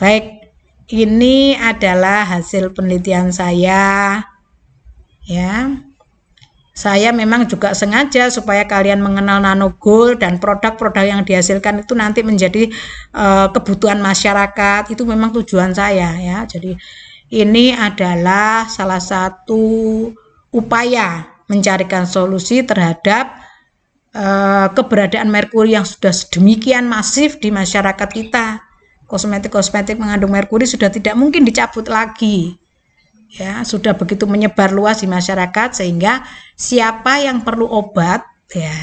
Baik, ini adalah hasil penelitian saya ya. Saya memang juga sengaja supaya kalian mengenal NanoGold dan produk-produk yang dihasilkan itu nanti menjadi kebutuhan masyarakat. Itu memang tujuan saya ya. Jadi ini adalah salah satu upaya mencarikan solusi terhadap keberadaan merkuri yang sudah sedemikian masif di masyarakat kita. Kosmetik-kosmetik mengandung merkuri sudah tidak mungkin dicabut lagi. Ya, sudah begitu menyebar luas di masyarakat sehingga siapa yang perlu obat ya,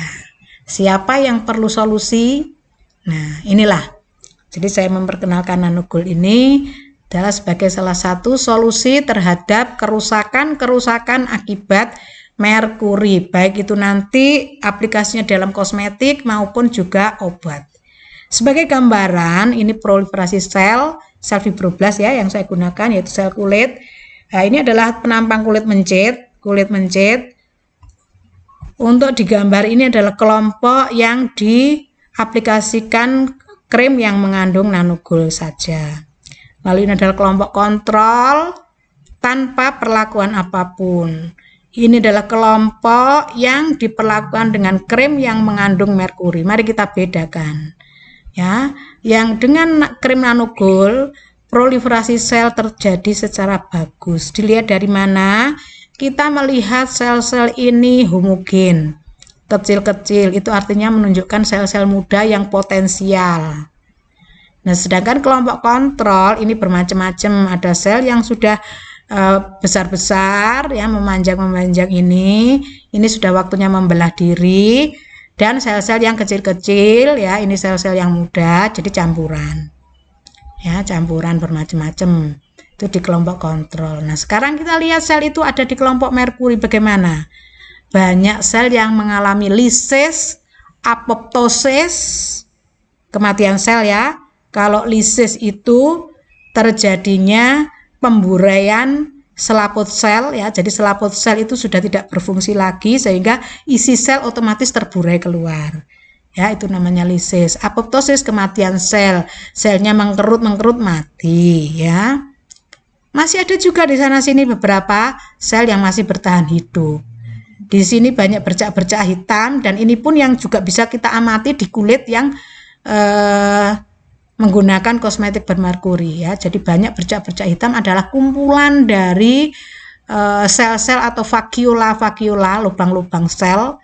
siapa yang perlu solusi. Nah, inilah. Jadi saya memperkenalkan NanoGold ini adalah sebagai salah satu solusi terhadap kerusakan akibat merkuri, baik itu nanti aplikasinya dalam kosmetik maupun juga obat. Sebagai gambaran, ini proliferasi sel fibroblast ya yang saya gunakan, yaitu sel kulit. Nah, ini adalah penampang kulit mencit. Untuk digambar ini adalah kelompok yang diaplikasikan krim yang mengandung NanoGold saja. Lalu ini adalah kelompok kontrol tanpa perlakuan apapun. Ini adalah kelompok yang diperlakukan dengan krim yang mengandung merkuri. Mari kita bedakan. Ya, yang dengan krim NanoGold proliferasi sel terjadi secara bagus. Dilihat dari mana? Kita melihat sel-sel ini homogen, kecil-kecil. Itu artinya menunjukkan sel-sel muda yang potensial. Nah, sedangkan kelompok kontrol ini bermacam-macam. Ada sel yang sudah besar-besar, ya memanjang ini. Ini sudah waktunya membelah diri. Dan sel-sel yang kecil-kecil, ya ini sel-sel yang muda, jadi campuran. Ya, campuran bermacam-macam itu di kelompok kontrol. Nah, sekarang kita lihat sel itu ada di kelompok merkuri bagaimana. Banyak sel yang mengalami lisis, apoptosis, kematian sel ya. Kalau lisis itu terjadinya pemburaian selaput sel ya. Jadi selaput sel itu sudah tidak berfungsi lagi sehingga isi sel otomatis terburai keluar. Ya, itu namanya lisis. Apoptosis kematian sel. Selnya mengkerut mati, ya. Masih ada juga di sana sini beberapa sel yang masih bertahan hidup. Di sini banyak bercak-bercak hitam dan ini pun yang juga bisa kita amati di kulit yang menggunakan kosmetik bermerkuri ya. Jadi banyak bercak-bercak hitam adalah kumpulan dari sel-sel atau vakuola, lubang-lubang sel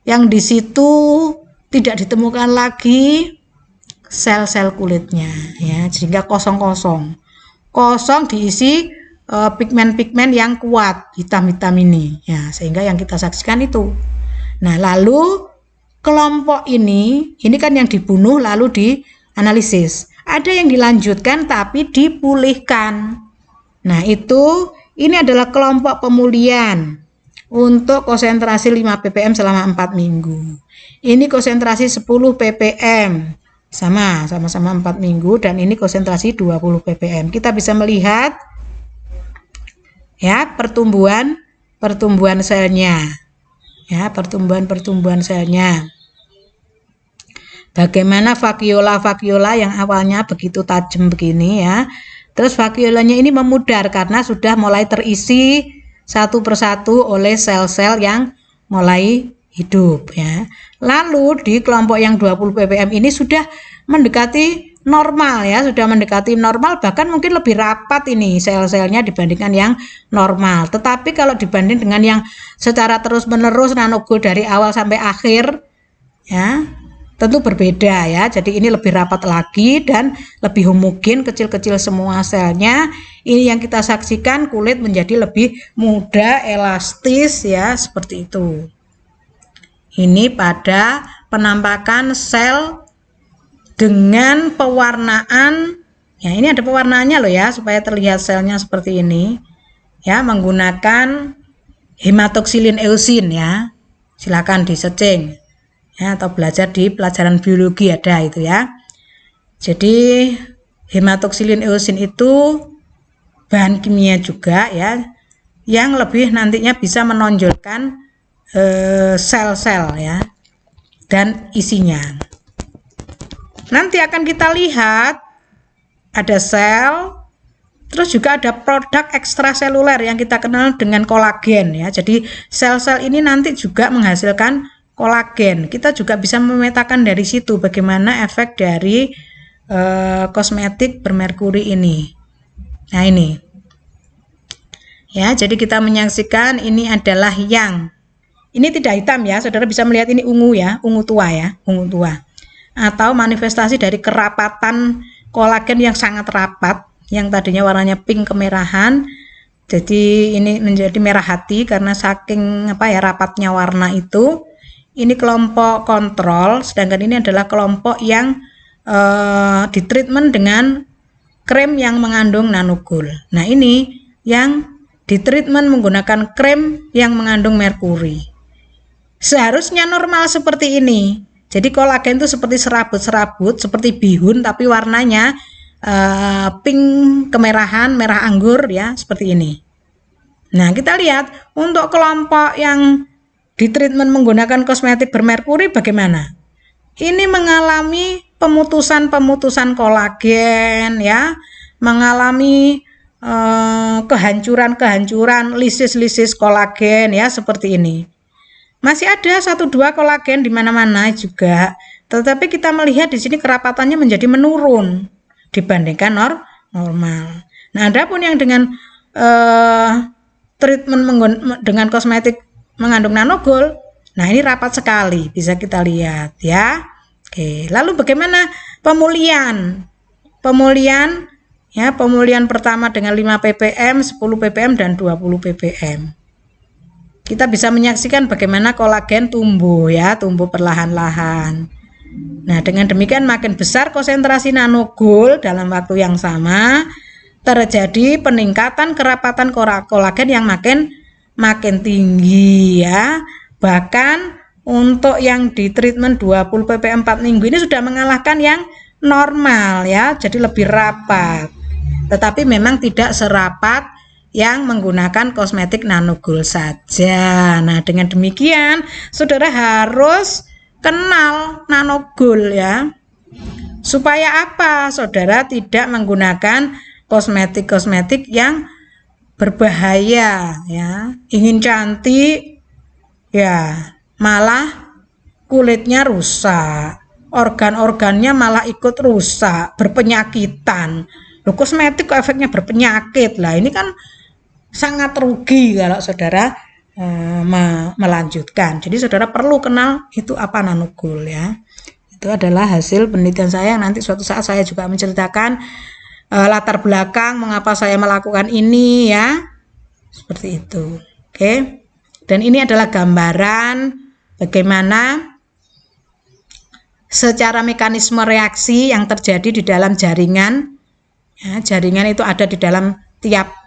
yang di situ tidak ditemukan lagi sel-sel kulitnya ya, sehingga kosong diisi pigmen-pigmen yang kuat hitam-hitam ini ya, sehingga yang kita saksikan itu. Nah, lalu kelompok ini kan yang dibunuh lalu dianalisis. Ada yang dilanjutkan tapi dipulihkan. Nah, ini adalah kelompok pemulihan untuk konsentrasi 5 ppm selama 4 minggu. Ini konsentrasi 10 ppm. Sama-sama 4 minggu dan ini konsentrasi 20 ppm. Kita bisa melihat ya pertumbuhan selnya. Ya, pertumbuhan selnya. Bagaimana vakuola yang awalnya begitu tajam begini ya. Terus vakuolanya ini memudar karena sudah mulai terisi satu persatu oleh sel-sel yang mulai hidup ya. Lalu di kelompok yang 20 ppm ini sudah mendekati normal ya, bahkan mungkin lebih rapat ini sel-selnya dibandingkan yang normal. Tetapi kalau dibanding dengan yang secara terus-menerus NanoGold dari awal sampai akhir ya, tentu berbeda ya. Jadi ini lebih rapat lagi dan lebih homogen, kecil-kecil semua selnya. Ini yang kita saksikan kulit menjadi lebih mudah, elastis ya, seperti itu. Ini pada penampakan sel dengan pewarnaan. Ya, ini ada pewarnaannya loh ya, supaya terlihat selnya seperti ini. Ya, menggunakan hematoksilin eosin ya. Silakan di-searching. Ya, atau belajar di pelajaran biologi ada itu ya. Jadi hematoksilin eosin itu bahan kimia juga ya, yang lebih nantinya bisa menonjolkan sel-sel ya dan isinya. Nanti akan kita lihat ada sel, terus juga ada produk ekstraseluler yang kita kenal dengan kolagen ya. Jadi sel-sel ini nanti juga menghasilkan kolagen. Kita juga bisa memetakan dari situ bagaimana efek dari kosmetik bermerkuri ini. Nah ini ya, jadi kita menyaksikan ini adalah yang ini tidak hitam ya, saudara bisa melihat ini ungu ya, ungu tua ya, ungu tua. Atau manifestasi dari kerapatan kolagen yang sangat rapat, yang tadinya warnanya pink kemerahan, jadi ini menjadi merah hati karena saking rapatnya warna itu. Ini kelompok kontrol, sedangkan ini adalah kelompok yang ditreatment dengan krem yang mengandung nanogul. Nah ini yang ditreatment menggunakan krem yang mengandung merkuri. Seharusnya normal seperti ini. Jadi kolagen itu seperti serabut-serabut, seperti bihun tapi warnanya pink kemerahan, merah anggur ya, seperti ini. Nah, kita lihat untuk kelompok yang ditreatment menggunakan kosmetik bermerkuri bagaimana? Ini mengalami pemutusan-pemutusan kolagen ya, mengalami kehancuran-kehancuran, lisis-lisis kolagen ya, seperti ini. Masih ada 1-2 kolagen di mana-mana juga, tetapi kita melihat di sini kerapatannya menjadi menurun dibandingkan normal. Nah, adapun yang dengan treatment dengan kosmetik mengandung nanogul, nah ini rapat sekali, bisa kita lihat ya. Oke, lalu bagaimana pemulihan? Pemulihan pertama dengan 5 ppm, 10 ppm dan 20 ppm. Kita bisa menyaksikan bagaimana kolagen tumbuh ya, tumbuh perlahan-lahan. Nah, dengan demikian makin besar konsentrasi nanogul dalam waktu yang sama, terjadi peningkatan kerapatan kolagen yang makin tinggi ya. Bahkan untuk yang di treatment 20 ppm 4 minggu ini sudah mengalahkan yang normal ya, jadi lebih rapat. Tetapi memang tidak serapat yang menggunakan kosmetik nanogul saja. Nah, dengan demikian saudara harus kenal nanogul ya. Supaya apa? Saudara tidak menggunakan kosmetik-kosmetik yang berbahaya ya. Ingin cantik ya, malah kulitnya rusak, organ-organnya malah ikut rusak, berpenyakitan. Loh, kosmetik kok efeknya berpenyakit lah, ini kan sangat rugi kalau saudara melanjutkan. Jadi saudara perlu kenal itu apa nanogul ya. Itu adalah hasil penelitian saya, nanti suatu saat saya juga menceritakan latar belakang mengapa saya melakukan ini ya. Seperti itu. Oke. Dan ini adalah gambaran bagaimana secara mekanisme reaksi yang terjadi di dalam jaringan. Ya, jaringan itu ada di dalam tiap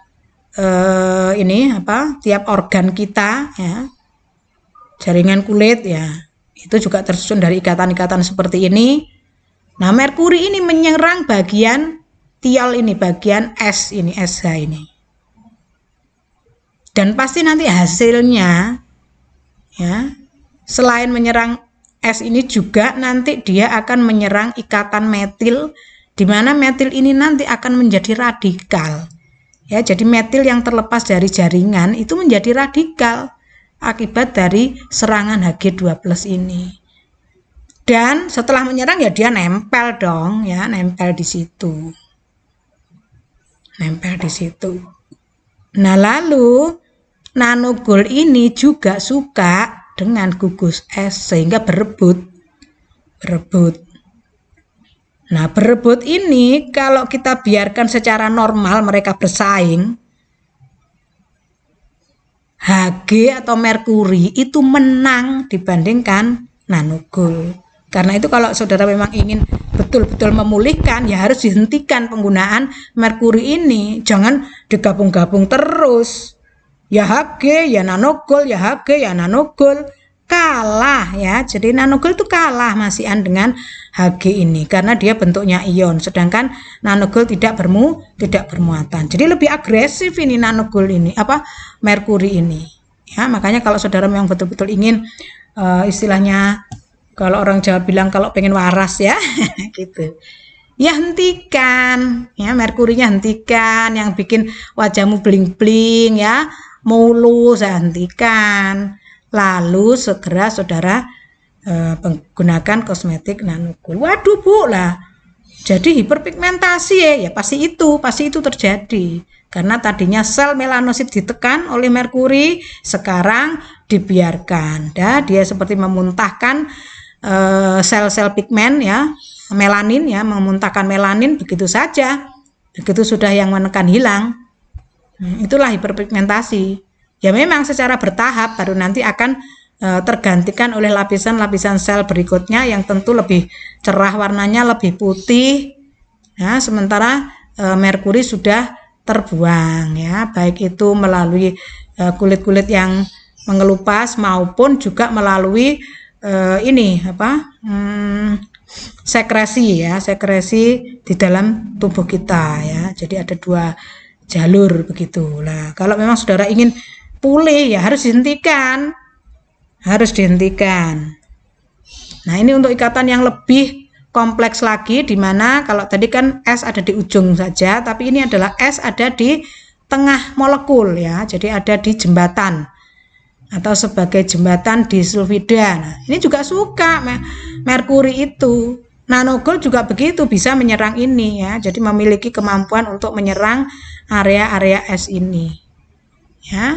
tiap organ kita ya. Jaringan kulit ya, itu juga tersusun dari ikatan-ikatan seperti ini. Nah, merkuri ini menyerang bagian tiol ini, bagian S ini, SH ini. Dan pasti nanti hasilnya ya, selain menyerang S ini juga nanti dia akan menyerang ikatan metil, di mana metil ini nanti akan menjadi radikal. Ya, jadi metil yang terlepas dari jaringan itu menjadi radikal akibat dari serangan Hg2+ ini. Dan setelah menyerang ya dia nempel dong ya, nempel di situ. Nempel di situ. Nah, lalu nanogul ini juga suka dengan gugus es sehingga berebut. Nah, berebut ini kalau kita biarkan secara normal mereka bersaing, Hg atau merkuri itu menang dibandingkan nanogul. Karena itu kalau saudara memang ingin betul-betul memulihkan, ya harus dihentikan penggunaan merkuri ini. Jangan digabung-gabung terus. Ya Hg, ya nanogul, ya Hg, ya nanogul. Kalah ya, jadi nanogul itu kalah masihan dengan Hg ini karena dia bentuknya ion, sedangkan nanogul tidak bermuatan. Jadi lebih agresif ini nanogul ini, merkuri ini. Ya, makanya kalau saudara memang betul-betul ingin istilahnya kalau orang Jawa bilang kalau pengen waras ya, gitu. ya hentikan, ya merkurinya hentikan, yang bikin wajahmu bling-bling ya, mulus ya hentikan. Lalu segera saudara menggunakan kosmetik nanogol. Waduh Bu lah, jadi hiperpigmentasi ya pasti itu terjadi. Karena tadinya sel melanosit ditekan oleh merkuri, sekarang dibiarkan. Dia seperti memuntahkan sel-sel pigmen ya, melanin ya, memuntahkan melanin begitu saja. Begitu sudah yang menekan hilang. Itulah hiperpigmentasi. Ya memang secara bertahap baru nanti akan tergantikan oleh lapisan-lapisan sel berikutnya yang tentu lebih cerah warnanya, lebih putih. Ya, sementara merkuri sudah terbuang ya, baik itu melalui kulit-kulit yang mengelupas maupun juga melalui sekresi di dalam tubuh kita ya. Jadi ada dua jalur begitu. Nah, kalau memang saudara ingin pulih ya harus dihentikan. Nah, ini untuk ikatan yang lebih kompleks lagi, di mana kalau tadi kan S ada di ujung saja, tapi ini adalah S ada di tengah molekul ya. Jadi ada di jembatan atau sebagai jembatan disulfida. Nah, ini juga suka merkuri itu. Nanogol juga begitu, bisa menyerang ini ya. Jadi memiliki kemampuan untuk menyerang area-area S ini. Ya.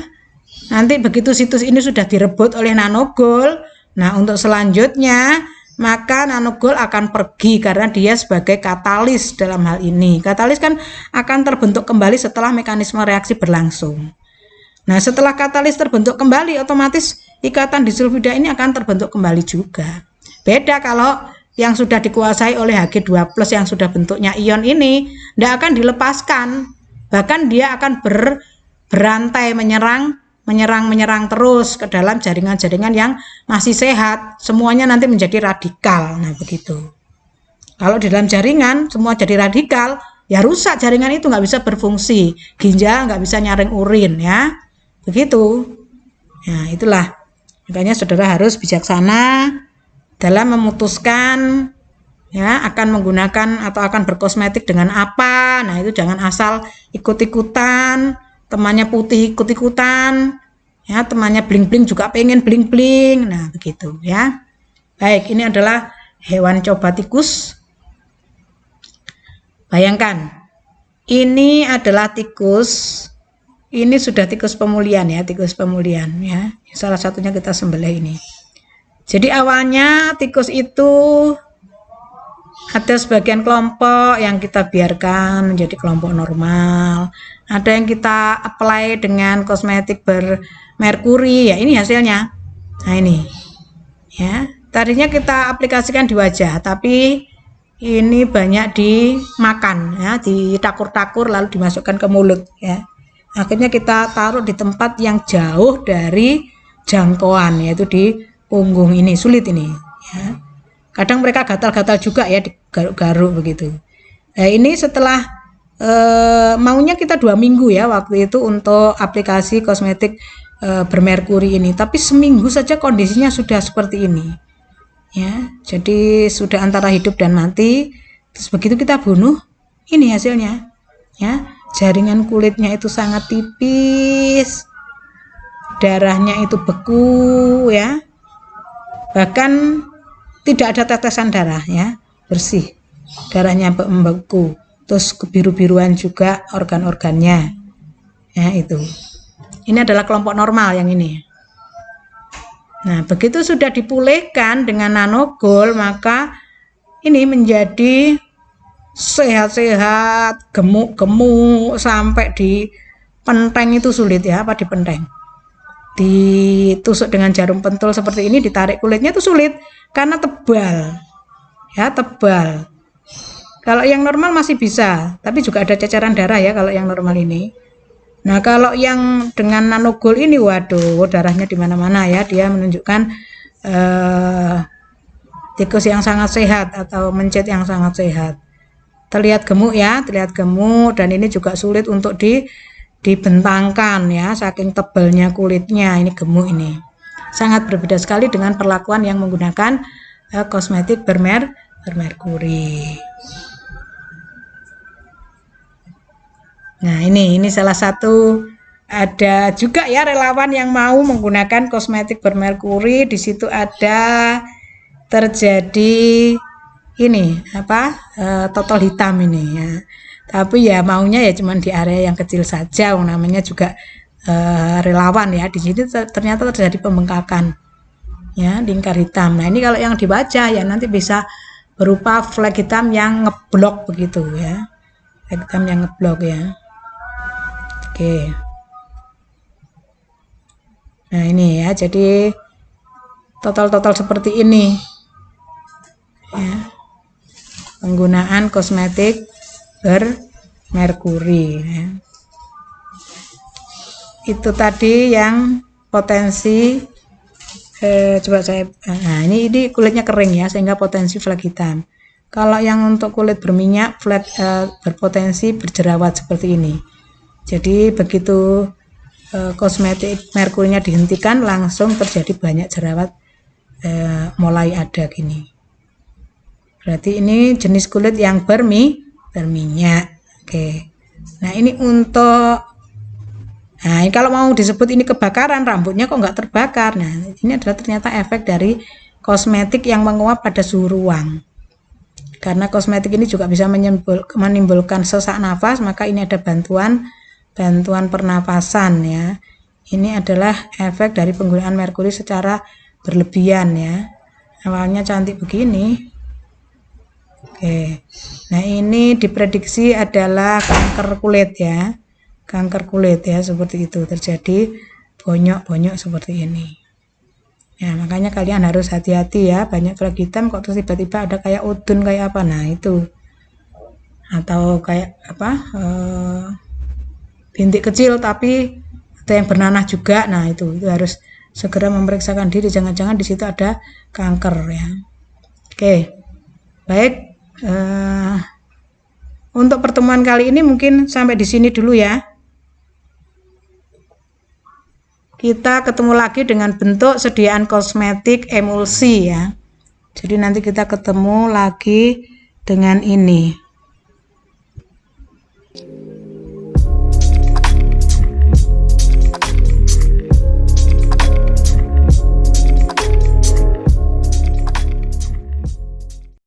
Nanti begitu situs ini sudah direbut oleh nanogol, nah untuk selanjutnya maka nanogol akan pergi karena dia sebagai katalis dalam hal ini. Katalis kan akan terbentuk kembali setelah mekanisme reaksi berlangsung. Nah, setelah katalis terbentuk kembali, otomatis ikatan disulfida ini akan terbentuk kembali juga. Beda kalau yang sudah dikuasai oleh Hg2+ yang sudah bentuknya ion ini, tidak akan dilepaskan. Bahkan dia akan berantai menyerang terus ke dalam jaringan-jaringan yang masih sehat. Semuanya nanti menjadi radikal. Nah, begitu. Kalau di dalam jaringan semua jadi radikal, ya rusak jaringan itu, nggak bisa berfungsi. Ginjal nggak bisa nyaring urin ya. Begitu. Nah, itulah. Makanya saudara harus bijaksana dalam memutuskan ya akan menggunakan atau akan berkosmetik dengan apa. Nah, itu jangan asal ikut-ikutan. Temannya putih ikut-ikutan ya, temannya bling-bling juga pengen bling-bling. Nah, begitu ya. Baik, ini adalah hewan coba tikus. Bayangkan, ini adalah tikus. Ini sudah tikus pemulihan ya, tikus pemulihan ya. Salah satunya kita sembelih ini. Jadi awalnya tikus itu ada sebagian kelompok yang kita biarkan menjadi kelompok normal. Ada yang kita apply dengan kosmetik bermerkuri, ya ini hasilnya. Nah ini, ya tadinya kita aplikasikan di wajah, tapi ini banyak dimakan, ya ditakur-takur lalu dimasukkan ke mulut, ya. Akhirnya kita taruh di tempat yang jauh dari jangkauan, yaitu di punggung ini, sulit ini. Ya. Kadang mereka gatal-gatal juga ya, digaruk-garuk begitu. Nah ini setelah maunya kita 2 minggu ya waktu itu untuk aplikasi kosmetik bermerkuri ini, tapi seminggu saja kondisinya sudah seperti ini ya, jadi sudah antara hidup dan mati. Terus begitu kita bunuh, ini hasilnya ya, jaringan kulitnya itu sangat tipis, darahnya itu beku ya, bahkan tidak ada tetesan darah ya, bersih, darahnya membeku. Terus kebiru-biruan juga organ-organnya ya, itu ini adalah kelompok normal yang ini. Nah begitu sudah dipulihkan dengan nanogol, maka ini menjadi sehat-sehat, gemuk-gemuk, sampai di penteng itu sulit ya, apa di penteng, ditusuk dengan jarum pentul seperti ini, ditarik kulitnya itu sulit karena tebal ya, tebal. Kalau yang normal masih bisa, tapi juga ada ceceran darah ya kalau yang normal ini. Nah, kalau yang dengan nanogol ini, waduh, darahnya di mana-mana ya. Dia menunjukkan tikus yang sangat sehat atau mencit yang sangat sehat. Terlihat gemuk ya, terlihat gemuk, dan ini juga sulit untuk dibentangkan ya, saking tebalnya kulitnya. Ini gemuk ini. Sangat berbeda sekali dengan perlakuan yang menggunakan kosmetik bermerkuri. Nah, ini salah satu, ada juga ya relawan yang mau menggunakan kosmetik bermerkuri. Di situ ada terjadi ini apa total hitam ini ya. Tapi ya maunya ya cuman di area yang kecil saja, namanya juga relawan ya. Di sini ternyata terjadi pembengkakan ya, lingkar hitam. Nah, ini kalau yang dibaca ya nanti bisa berupa flek hitam yang ngeblok begitu ya. Flek hitam yang ngeblok ya. Oke. Nah, ini ya, jadi total seperti ini ya, penggunaan kosmetik bermerkuri ya. Itu tadi yang potensi coba saya, nah ini kulitnya kering ya, sehingga potensi flek hitam. Kalau yang untuk kulit berminyak, flek berpotensi berjerawat seperti ini. Jadi begitu kosmetik merkurinya dihentikan, langsung terjadi banyak jerawat mulai ada gini. Berarti ini jenis kulit yang berminyak. Oke. Nah, ini untuk, nah ini kalau mau disebut ini kebakaran, rambutnya kok nggak terbakar. Nah, ini adalah ternyata efek dari kosmetik yang menguap pada suhu ruang. Karena kosmetik ini juga bisa menimbulkan sesak nafas, maka ini ada bantuan pernapasan ya. Ini adalah efek dari penggunaan merkuri secara berlebihan ya. Awalnya cantik begini. Oke. Nah, ini diprediksi adalah kanker kulit ya. Kanker kulit ya, seperti itu, terjadi bonyok-bonyok seperti ini. Ya, makanya kalian harus hati-hati ya, banyak flek hitam kok terus tiba-tiba ada kayak udun kayak apa. Nah, itu. Atau kayak apa? Bintik kecil tapi ada yang bernanah juga. Nah, itu harus segera memeriksakan diri, jangan-jangan di situ ada kanker ya. Oke. Baik. Untuk pertemuan kali ini mungkin sampai di sini dulu ya. Kita ketemu lagi dengan bentuk sediaan kosmetik emulsi ya. Jadi nanti kita ketemu lagi dengan ini.